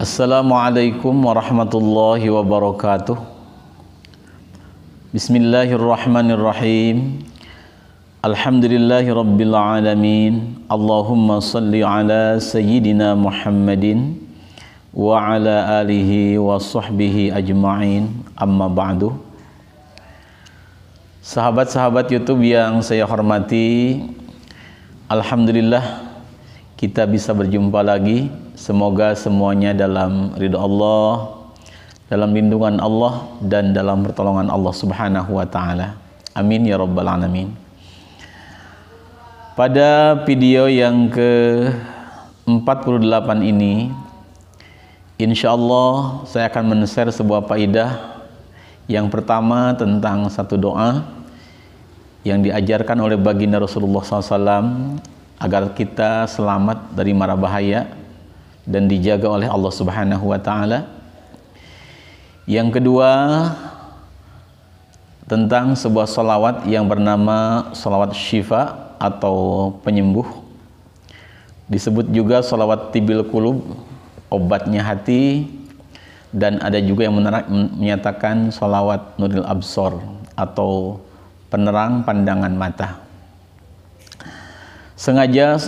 Assalamualaikum warahmatullahi wabarakatuh. Bismillahirrahmanirrahim. Alhamdulillahi rabbil alamin. Allahumma salli ala sayyidina Muhammadin wa ala alihi wa sahbihi ajma'in. Amma ba'du. Sahabat-sahabat YouTube yang saya hormati, alhamdulillah kita bisa berjumpa lagi. Semoga semuanya dalam ridha Allah, dalam lindungan Allah, dan dalam pertolongan Allah Subhanahu wa Ta'ala. Amin ya Rabbal Alamin. Pada video yang ke-48 ini, insya Allah saya akan men-share sebuah faidah. Yang pertama tentang satu doa yang diajarkan oleh baginda Rasulullah SAW agar kita selamat dari mara bahaya dan dijaga oleh Allah Subhanahu wa Ta'ala. Yang kedua tentang sebuah salawat yang bernama salawat syifa atau penyembuh. Disebut juga salawat tibil qulub, obatnya hati, dan ada juga yang menyatakan salawat nuril absor atau penerang pandangan mata. Sengaja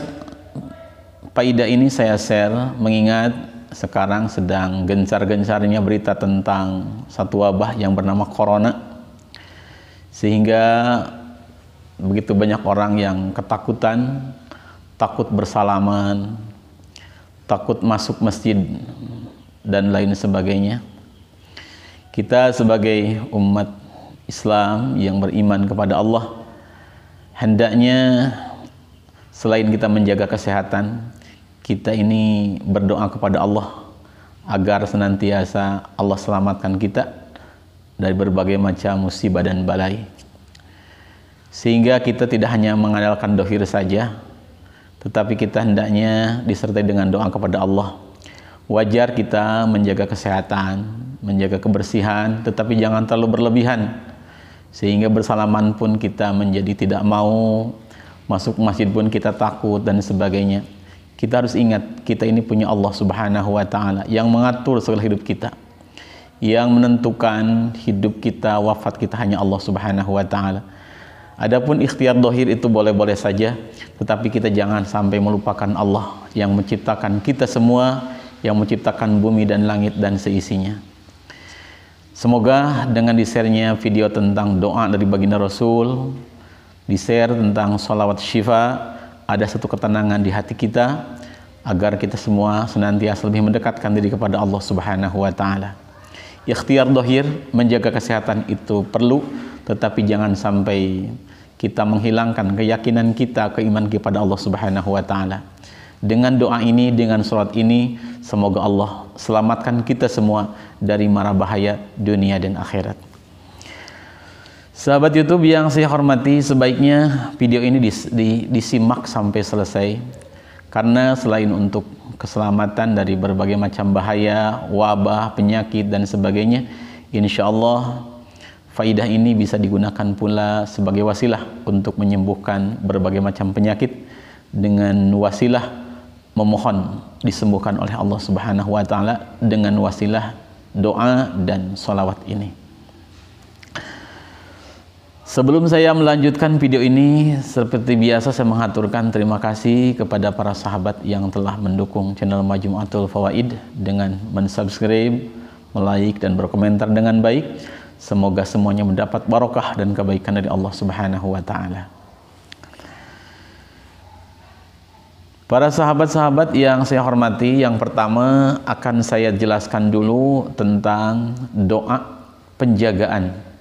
faidah ini saya share mengingat sekarang sedang gencar-gencarnya berita tentang satu wabah yang bernama corona, sehingga begitu banyak orang yang ketakutan, takut bersalaman, takut masuk masjid, dan lain sebagainya. Kita sebagai umat Islam yang beriman kepada Allah, hendaknya selain kita menjaga kesehatan, kita ini berdoa kepada Allah agar senantiasa Allah selamatkan kita dari berbagai macam musibah dan balai. Sehingga kita tidak hanya mengandalkan dohir saja, tetapi kita hendaknya disertai dengan doa kepada Allah. Wajar kita menjaga kesehatan, menjaga kebersihan, tetapi jangan terlalu berlebihan, sehingga bersalaman pun kita menjadi tidak mau, masuk masjid pun kita takut, dan sebagainya. Kita harus ingat, kita ini punya Allah Subhanahu wa Ta'ala yang mengatur segala hidup kita. Yang menentukan hidup kita, wafat kita hanya Allah Subhanahu wa Ta'ala. Adapun ikhtiar dohir itu boleh-boleh saja, tetapi kita jangan sampai melupakan Allah yang menciptakan kita semua, yang menciptakan bumi dan langit dan seisinya. Semoga dengan di-share-nya video tentang doa dari baginda Rasul, di-share tentang sholawat syifa, ada satu ketenangan di hati kita agar kita semua senantiasa lebih mendekatkan diri kepada Allah Subhanahu wa Ta'ala. Ikhtiar dohir, menjaga kesehatan itu perlu, tetapi jangan sampai kita menghilangkan keyakinan kita, keimanan kepada Allah Subhanahu wa Ta'ala. Dengan doa ini, dengan sholat ini, semoga Allah selamatkan kita semua dari mara bahaya dunia dan akhirat. Sahabat YouTube yang saya hormati, sebaiknya video ini disimak sampai selesai, karena selain untuk keselamatan dari berbagai macam bahaya, wabah, penyakit, dan sebagainya, insya Allah faidah ini bisa digunakan pula sebagai wasilah untuk menyembuhkan berbagai macam penyakit, dengan wasilah memohon disembuhkan oleh Allah Subhanahu wa Ta'ala dengan wasilah doa dan sholawat ini. Sebelum saya melanjutkan video ini, seperti biasa saya mengaturkan terima kasih kepada para sahabat yang telah mendukung channel Majmu'atul Fawaid dengan mensubscribe, like, dan berkomentar dengan baik. Semoga semuanya mendapat barokah dan kebaikan dari Allah Subhanahu wa Ta'ala. Para sahabat-sahabat yang saya hormati, yang pertama akan saya jelaskan dulu tentang doa penjagaan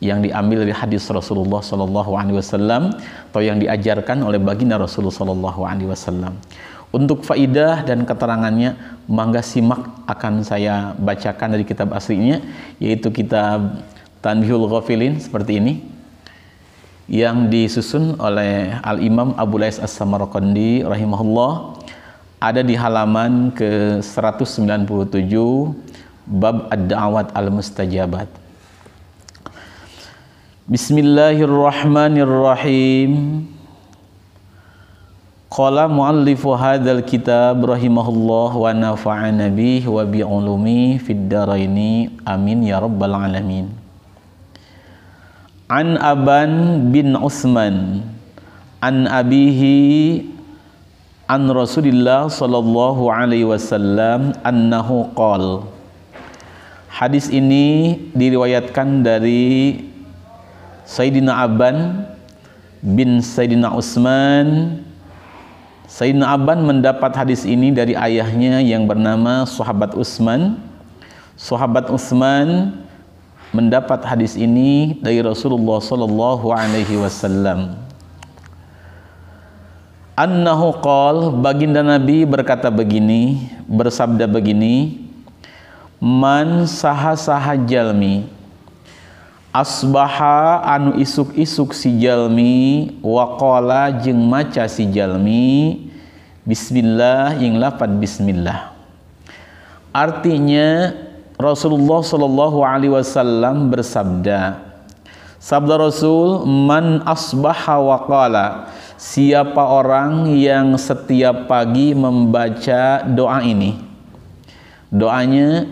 yang diambil dari hadis Rasulullah SAW atau yang diajarkan oleh baginda Rasulullah SAW. Untuk faidah dan keterangannya, mangga simak, akan saya bacakan dari kitab aslinya, yaitu kitab Tanbihul Ghafilin seperti ini, yang disusun oleh Al-Imam Abu Lais As-Samarqandi rahimahullah. Ada di halaman ke 197, bab ad-da'awat al-mustajabat. Bismillahirrahmanirrahim. Qala muallifu hadzal kitab rahimahullah wa nafa'ana bihi wa bi ulumi fid dharaini amin ya rabbal alamin. An Aban bin Utsman an abihi an Rasulillah sallallahu alaihi wasallam annahu qala. Hadis ini diriwayatkan dari Sayyidina Aban bin Sayyidina Utsman. Sayyidina Aban mendapat hadis ini dari ayahnya yang bernama Sahabat Utsman. Sahabat Utsman mendapat hadis ini dari Rasulullah sallallahu alaihi wasallam. Annahu qala, baginda Nabi berkata begini, bersabda begini, man saha jalmi asbaha anu isuk-isuk si jalmi waqala jeung maca si jalmi bismillah ing lafad bismillah. Artinya Rasulullah sallallahu alaihi wasallam bersabda, sabda Rasul, man asbaha waqala, siapa orang yang setiap pagi membaca doa ini. Doanya,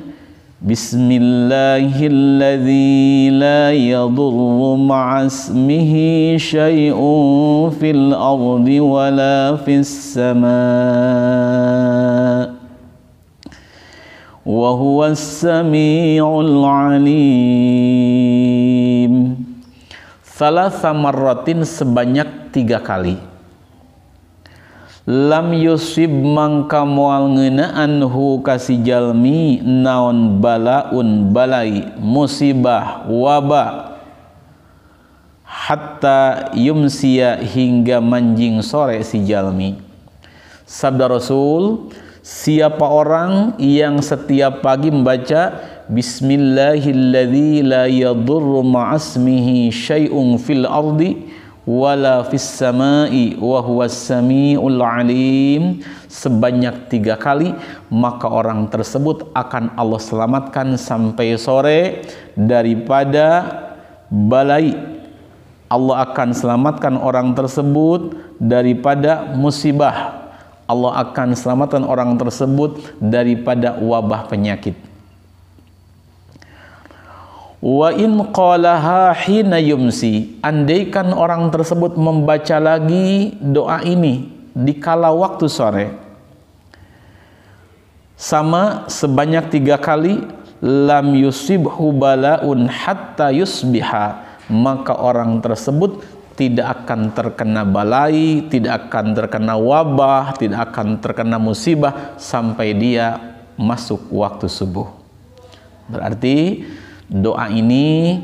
Bismillahilladzi la yadurru ma'asmihi syai'un fil ardi wala fis sama' wa huwas sami'ul alim. Salasa marratin, sebanyak 3 kali. Lam yusib mangka moal ngeunaan hu kasi jalmi naon balaun balai musibah wabah hatta yumsiya hingga manjing sore si jalmi. Sabda Rasul, siapa orang yang setiap pagi membaca Bismillahilladzi la yadurru ma'asmihi syai'un fil ardi wala fis samai wa huwas samiul alim sebanyak 3 kali, maka orang tersebut akan Allah selamatkan sampai sore daripada balai. Allah akan selamatkan orang tersebut daripada musibah. Allah akan selamatkan orang tersebut daripada wabah penyakit. Wa in qalaha hina yumsi, andaikan orang tersebut membaca lagi doa ini di kala waktu sore, sama sebanyak 3 kali, lam yusibhu balaun hatta yusbiha, maka orang tersebut tidak akan terkena balai, tidak akan terkena wabah, tidak akan terkena musibah sampai dia masuk waktu subuh. Berarti doa ini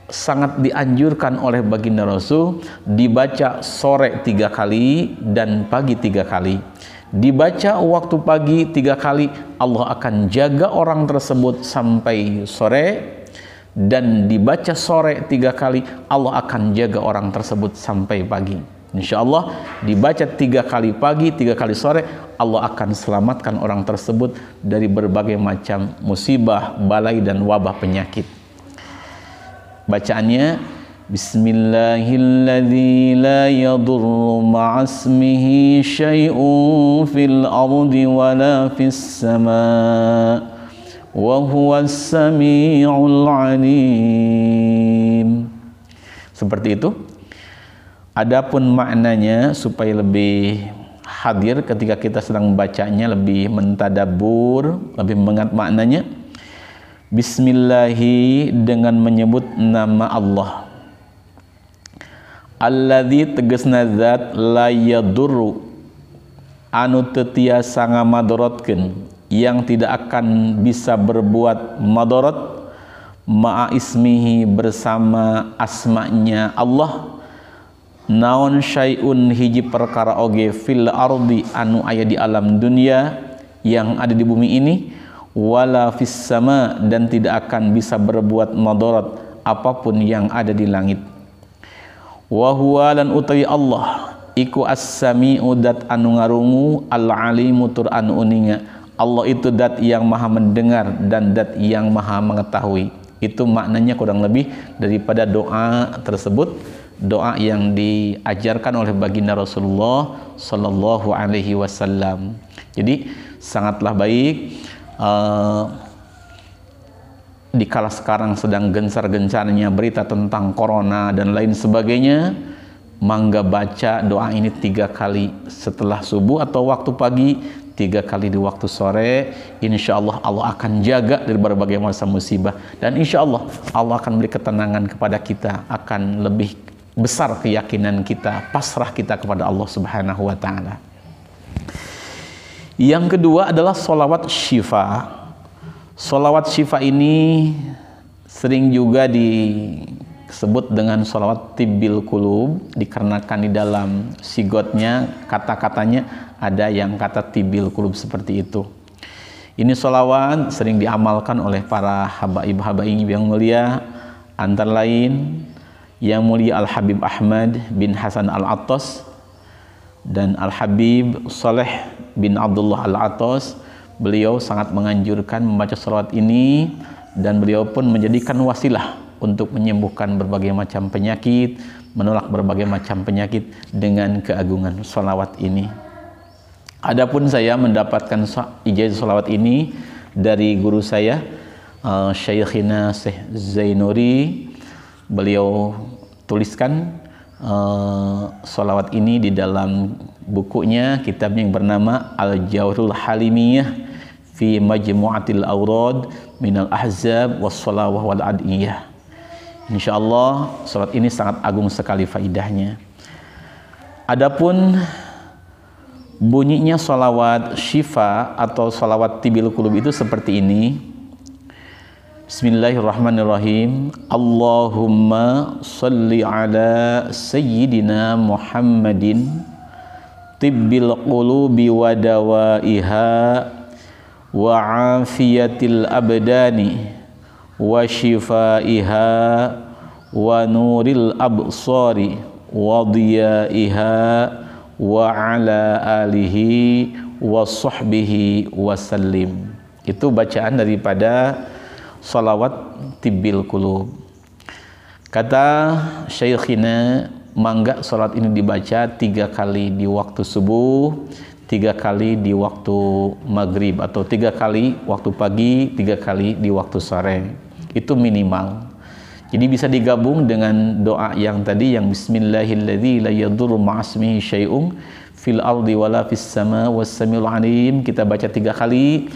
sangat dianjurkan oleh baginda Rasul, dibaca sore 3 kali dan pagi 3 kali. Dibaca waktu pagi 3 kali, Allah akan jaga orang tersebut sampai sore, dan dibaca sore 3 kali, Allah akan jaga orang tersebut sampai pagi. Insya Allah dibaca 3 kali pagi, 3 kali sore, Allah akan selamatkan orang tersebut dari berbagai macam musibah, balai dan wabah penyakit. Bacaannya, Bismillahilladzi la yadurru ma'asmihi syai'un fil ardi wala fis sama' wa huwas sami'ul alim. Seperti itu. Adapun maknanya supaya lebih hadir ketika kita sedang membacanya, lebih mentadabbur, lebih mengingat maknanya. Bismillahi, dengan menyebut nama Allah. Alladzi, tegasna zat, la yadurru, anu teu tiasa ngamadorotkeun, yang tidak akan bisa berbuat madorot, ma'a ismihi, bersama asma'nya Allah, naon syai'un, hiji perkara oge, fil ardi, anu aya di alam dunia, yang ada di bumi ini, wala fis sama, dan tidak akan bisa berbuat madarat apapun yang ada di langit. Wa huwa, lan utawi Allah, iku as-sami'u, dat anu ngarungu, al-alimu, tur anu uninga. Allah itu dat yang maha mendengar dan dat yang maha mengetahui. Itu maknanya kurang lebih daripada doa tersebut. doa yang diajarkan oleh baginda Rasulullah Sallallahu Alaihi Wasallam. Jadi sangatlah baik dikala sekarang sedang gencar-gencarnya berita tentang corona dan lain sebagainya, mangga baca doa ini 3 kali setelah subuh atau waktu pagi, 3 kali di waktu sore. Insya Allah Allah akan jaga dari berbagai macam musibah, dan insya Allah Allah akan beri ketenangan kepada kita, akan lebih besar keyakinan kita, pasrah kita kepada Allah Subhanahu wa Ta'ala. Yang kedua adalah sholawat syifa. Sholawat syifa ini sering juga disebut dengan sholawat tibbil qulub, dikarenakan di dalam sigotnya, kata-katanya ada yang kata tibbil qulub seperti itu. Ini sholawat sering diamalkan oleh para habaib-habaib yang mulia, antara lain Yang Mulia Al-Habib Ahmad bin Hasan Al-Attas dan Al-Habib Saleh bin Abdullah Al-Attas. Beliau sangat menganjurkan membaca sholawat ini, dan beliau pun menjadikan wasilah untuk menyembuhkan berbagai macam penyakit, menolak berbagai macam penyakit dengan keagungan sholawat ini. Adapun saya mendapatkan ijazah sholawat ini dari guru saya, Syekhina Syekh Zainuri. Beliau tuliskan sholawat ini di dalam bukunya, kitabnya yang bernama Al-Jawharul Halimiyah fi Majmu'atil Awrad minal Ahzab was Sholawah wal Adiyah. Insyaallah sholawat ini sangat agung sekali faidahnya. Adapun bunyinya sholawat syifa atau sholawat tibbil qulub itu seperti ini. Bismillahirrahmanirrahim. Allahumma salli ala sayyidina Muhammadin tibbil qulubi wa dawaiha wa afiyatil abdani wa shifaiha wa nuril absari wa diyaiha wa ala alihi wa sahbihi wa sallim. Itu bacaan daripada sholawat tibbil qulub. Kata Syekhina, mangga sholat ini dibaca 3 kali di waktu subuh, 3 kali di waktu maghrib, atau 3 kali waktu pagi, 3 kali di waktu sore. Itu minimal. Jadi bisa digabung dengan doa yang tadi, yang bismillahilladzi la yadurru ma'asmihi syai'un fil ardi wala fis sama was samiul alim. Kita baca 3 kali.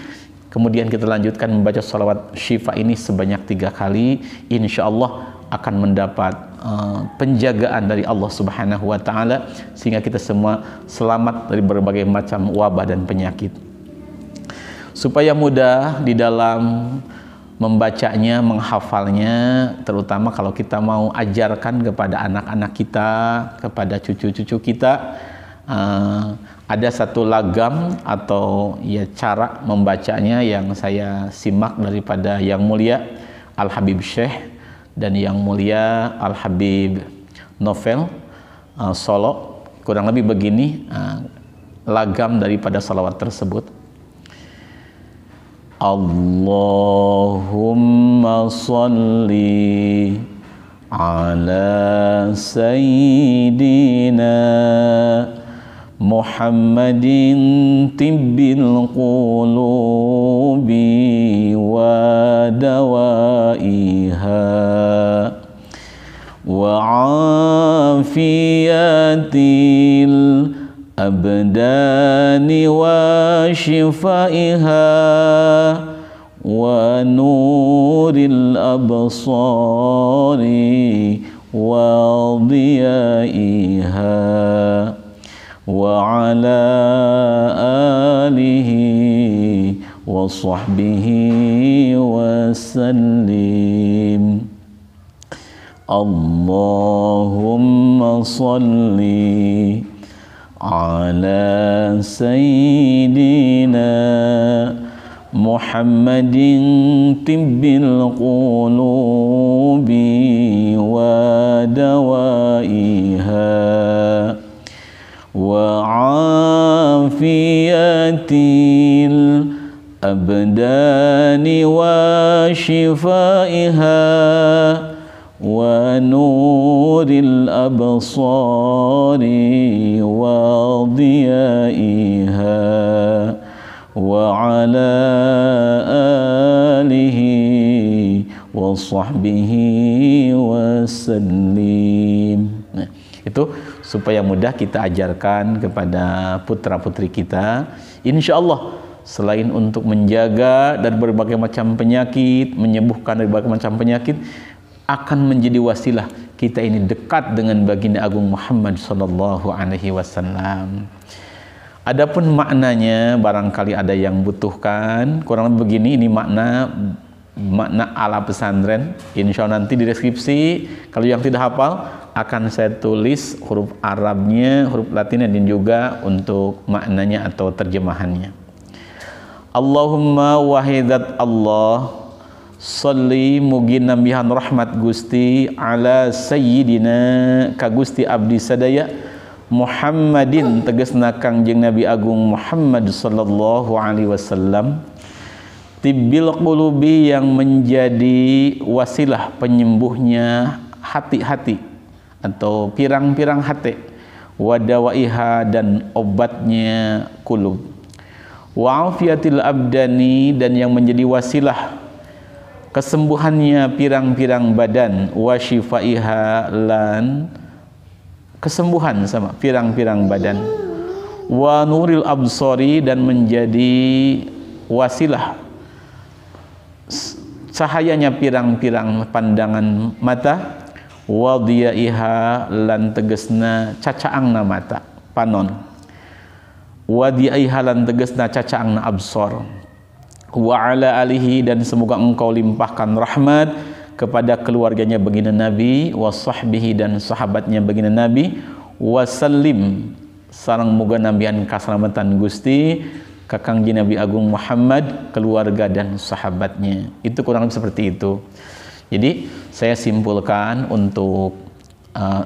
Kemudian kita lanjutkan membaca sholawat syifa ini sebanyak 3 kali. Insya Allah akan mendapat penjagaan dari Allah Subhanahu wa Ta'ala, sehingga kita semua selamat dari berbagai macam wabah dan penyakit. Supaya mudah di dalam membacanya, menghafalnya, terutama kalau kita mau ajarkan kepada anak-anak kita, kepada cucu-cucu kita, ada satu lagam atau ya cara membacanya yang saya simak daripada Yang Mulia Al-Habib Syekh dan Yang Mulia Al-Habib Novel Solo. Kurang lebih begini lagam daripada salawat tersebut. Allahumma salli ala sayyidina Muhammadin tibbil qulubi wa dawaiha wa afiyatil abdani wa shifaiha wa nuril absari wa diyaiha wa ala alihi wa sahbihi wa sallim. Allahumma salli ala sayyidina Muhammadin tibbil qulubi wa dawaiha wa afiyatil abdani wa shifaiha ونور الأبصار وضيائها وعلى آله وصحبه وسلم. Nah, itu supaya mudah kita ajarkan kepada putra-putri kita. Insya Allah selain untuk menjaga dari berbagai macam penyakit, menyembuhkan dari berbagai macam penyakit, akan menjadi wasilah kita ini dekat dengan baginda agung Muhammad sallallahu alaihi wasallam. Adapun maknanya barangkali ada yang butuhkan, kurang lebih begini, ini makna ala pesantren. Insya Allah nanti di deskripsi, kalau yang tidak hafal akan saya tulis huruf Arabnya, huruf Latinnya, dan juga untuk maknanya atau terjemahannya. Allahumma wahidat Allah, salli mugi nambihan rahmat Gusti ala sayyidina ka Gusti abdi sadaya Muhammadin tegasna Kangjeng Nabi Agung Muhammad sallallahu alaihi wasallam, tibbil qulubi yang menjadi wasilah penyembuhnya hati-hati atau pirang-pirang hati, wadawaiha dan obatnya kulub, wa afiatil abdani dan yang menjadi wasilah kesembuhannya pirang-pirang badan, wa syifaiha lan kesembuhan sama pirang-pirang badan, wa nuril absari dan menjadi wasilah cahayanya pirang-pirang pandangan mata, wa diyaiha lan tegesna cacaangna mata panon, wa diyaiha lan tegesna cacaangna absor, wa ala alihi dan semoga engkau limpahkan rahmat kepada keluarganya baginda Nabi, wa sahbihi dan sahabatnya baginda Nabi, wasallim sareng muga nambihan kaselamatan Gusti kakang Nabi Agung Muhammad, keluarga dan sahabatnya. Itu kurang lebih seperti itu. Jadi saya simpulkan untuk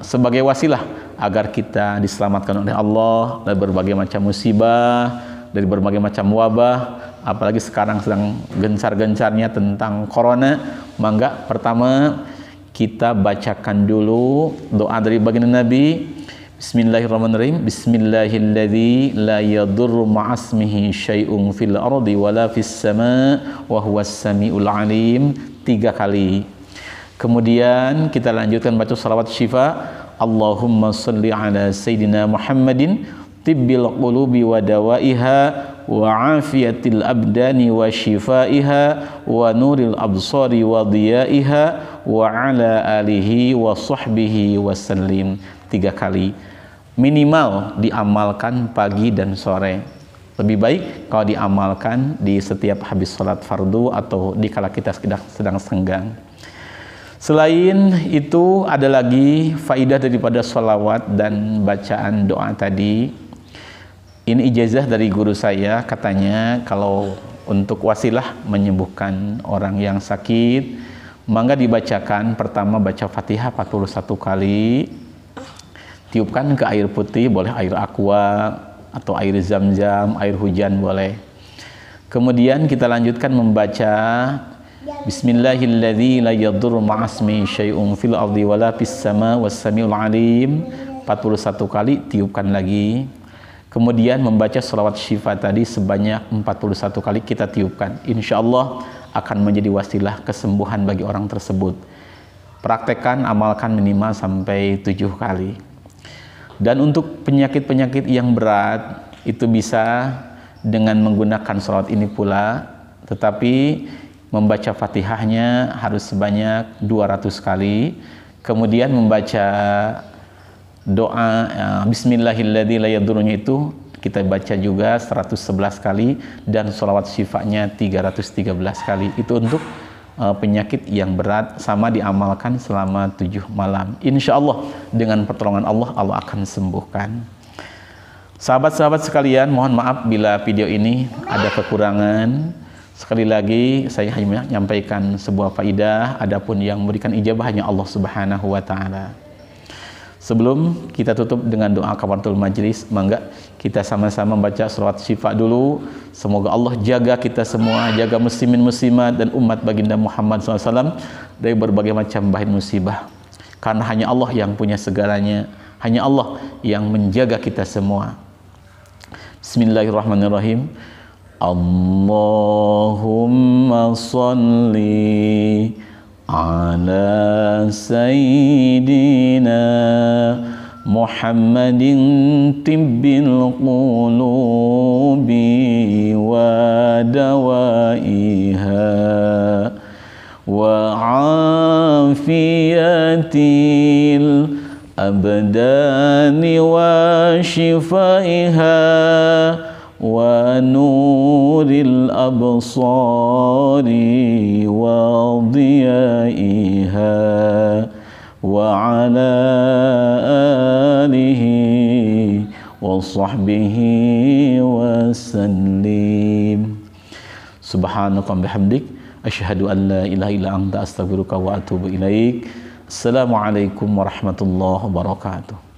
sebagai wasilah agar kita diselamatkan oleh Allah dari berbagai macam musibah, dari berbagai macam wabah, apalagi sekarang sedang gencar-gencarnya tentang corona. Mangga pertama kita bacakan dulu doa dari baginda Nabi. Bismillahirrahmanirrahim. Bismillahilladzi la yadurru ma'asmihi syai'un fil ardi wala fis sama wa huwas samiul alim 3 kali. Kemudian kita lanjutkan baca salawat syifa. Allahumma shalli ala sayyidina Muhammadin tibbil qulubi wa dawaiha wa afiyatil abdani wa shifaiha wa nuril absari wa diyaiha wa ala alihi wa sahbihi wa sallim 3 kali. Minimal diamalkan pagi dan sore. Lebih baik kalau diamalkan di setiap habis sholat fardu atau di kala kita sedang senggang. Selain itu ada lagi faidah daripada sholawat dan bacaan doa tadi. Ini ijazah dari guru saya, katanya kalau untuk wasilah menyembuhkan orang yang sakit, mangga dibacakan pertama baca Fatihah 41 kali, tiupkan ke air putih, boleh air aqua atau air zam-zam, air hujan boleh. Kemudian kita lanjutkan membaca Bismillahilladzi la yadurru ma'asmi syai'un fil ardi wala fis sama was samiul alim 41 kali, tiupkan lagi. Kemudian membaca sholawat syifa tadi sebanyak 41 kali kita tiupkan. Insya Allah akan menjadi wasilah kesembuhan bagi orang tersebut. Praktekkan, amalkan minimal sampai 7 kali. Dan untuk penyakit-penyakit yang berat itu bisa dengan menggunakan sholawat ini pula, tetapi membaca Fatihahnya harus sebanyak 200 kali. Kemudian membaca doa Bismillahilladzi la yadurrunya itu kita baca juga 111 kali, dan sholawat syifanya 313 kali. Itu untuk penyakit yang berat, sama diamalkan selama 7 malam. Insya Allah dengan pertolongan Allah, Allah akan sembuhkan. Sahabat-sahabat sekalian, mohon maaf bila video ini ada kekurangan. Sekali lagi saya hanya menyampaikan sebuah faidah, adapun yang memberikan ijabah hanya Allah Subhanahu wa taala. Sebelum kita tutup dengan doa kafaratul majlis, mangga kita sama-sama baca surat Syifa dulu. Semoga Allah jaga kita semua, jaga muslimin muslimat dan umat baginda Muhammad SAW dari berbagai macam bahaya musibah. Karena hanya Allah yang punya segalanya, hanya Allah yang menjaga kita semua. Bismillahirrahmanirrahim. Allahumma salli ala sayyidina Muhammadin tibbil qulubi wa dawaiha wa afiyatil abdani wa shifaiha wa nuril absari wa diyaiha wa ala alihi wa sahbihi wa sallim. Subhanaka bihamdik asyhadu an la ilaha illa anta astaghfiruka wa atubu ilaik. Assalamualaikum warahmatullahi wabarakatuh.